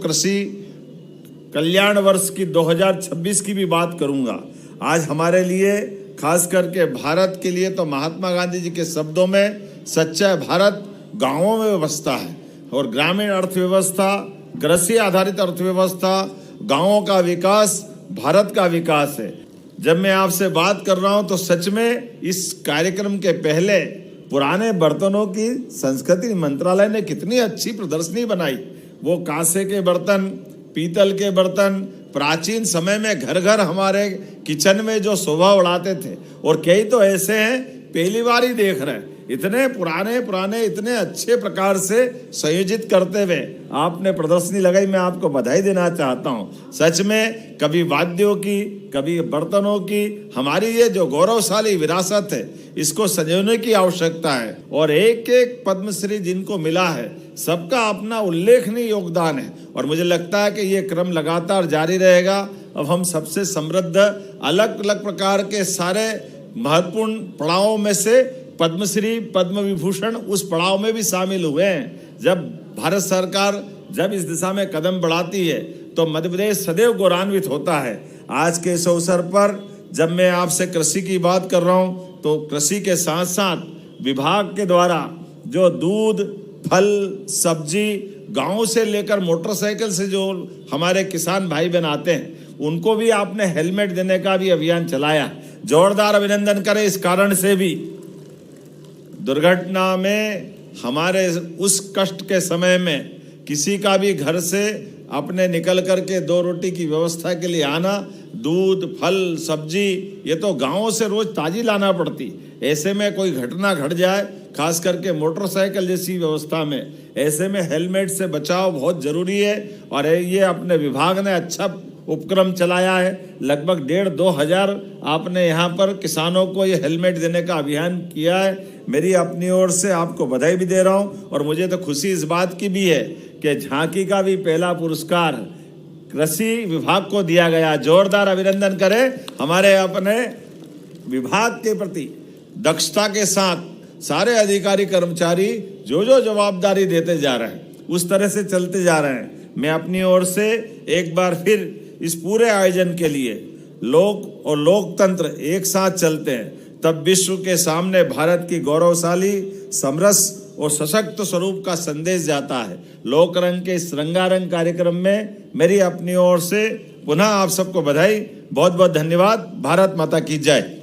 कृषि कल्याण वर्ष की 2026 की भी बात करूंगा। आज हमारे लिए, खास करके भारत के लिए, तो महात्मा गांधी जी के शब्दों में सच्चा भारत गांवों में बसता है और ग्रामीण अर्थव्यवस्था, कृषि आधारित अर्थव्यवस्था, गांवों का विकास भारत का विकास है। जब मैं आपसे बात कर रहा हूं तो सच में इस कार्यक्रम के पहले पुराने बर्तनों की संस्कृति मंत्रालय ने कितनी अच्छी प्रदर्शनी बनाई। वो कांसे के बर्तन, पीतल के बर्तन प्राचीन समय में घर घर हमारे किचन में जो शोभा उड़ाते थे, और कई तो ऐसे हैं पहली बार ही देख रहे हैं। इतने पुराने इतने अच्छे प्रकार से संयोजित करते हुए आपने प्रदर्शनी लगाई, मैं आपको बधाई देना चाहता हूं। सच में कभी वाद्यों की, कभी बर्तनों की, हमारी ये जो गौरवशाली विरासत है इसको संजोने की आवश्यकता है। और एक एक पद्मश्री जिनको मिला है सबका अपना उल्लेखनीय योगदान है और मुझे लगता है कि ये क्रम लगातार जारी रहेगा। अब हम सबसे समृद्ध अलग अलग प्रकार के सारे महत्वपूर्ण पड़ावों में से पद्मश्री, पद्म विभूषण उस पड़ाव में भी शामिल हुए हैं। जब भारत सरकार जब इस दिशा में कदम बढ़ाती है तो मध्य प्रदेश सदैव गौरवान्वित होता है। आज के इस अवसर पर जब मैं आपसे कृषि की बात कर रहा हूँ तो कृषि के साथ साथ विभाग के द्वारा जो दूध, फल, सब्जी गाँव से लेकर मोटरसाइकिल से जो हमारे किसान भाई बहन आते हैं उनको भी आपने हेलमेट देने का भी अभियान चलाया। जोरदार अभिनंदन करें। इस कारण से भी दुर्घटना में हमारे उस कष्ट के समय में किसी का भी घर से अपने निकल करके दो रोटी की व्यवस्था के लिए आना, दूध, फल, सब्जी ये तो गांवों से रोज ताजी लाना पड़ती। ऐसे में कोई घटना घट जाए, खास करके मोटरसाइकिल जैसी व्यवस्था में, ऐसे में हेलमेट से बचाव बहुत जरूरी है। और ये अपने विभाग ने अच्छा उपक्रम चलाया है। लगभग 1,500-2 हज़ार आपने यहाँ पर किसानों को ये हेलमेट देने का अभियान किया है। मेरी अपनी ओर से आपको बधाई भी दे रहा हूँ। और मुझे तो खुशी इस बात की भी है कि झांकी का भी पहला पुरस्कार कृषि विभाग को दिया गया। जोरदार अभिनंदन करें हमारे अपने विभाग के प्रति दक्षता के साथ सारे अधिकारी कर्मचारी जो जवाबदारी देते जा रहे हैं उस तरह से चलते जा रहे हैं। मैं अपनी ओर से एक बार फिर इस पूरे आयोजन के लिए लोक और लोकतंत्र एक साथ चलते हैं तब विश्व के सामने भारत की गौरवशाली, समरस और सशक्त स्वरूप का संदेश जाता है। लोक रंग के इस रंगारंग कार्यक्रम में मेरी अपनी ओर से पुनः आप सबको बधाई। बहुत बहुत धन्यवाद। भारत माता की जय।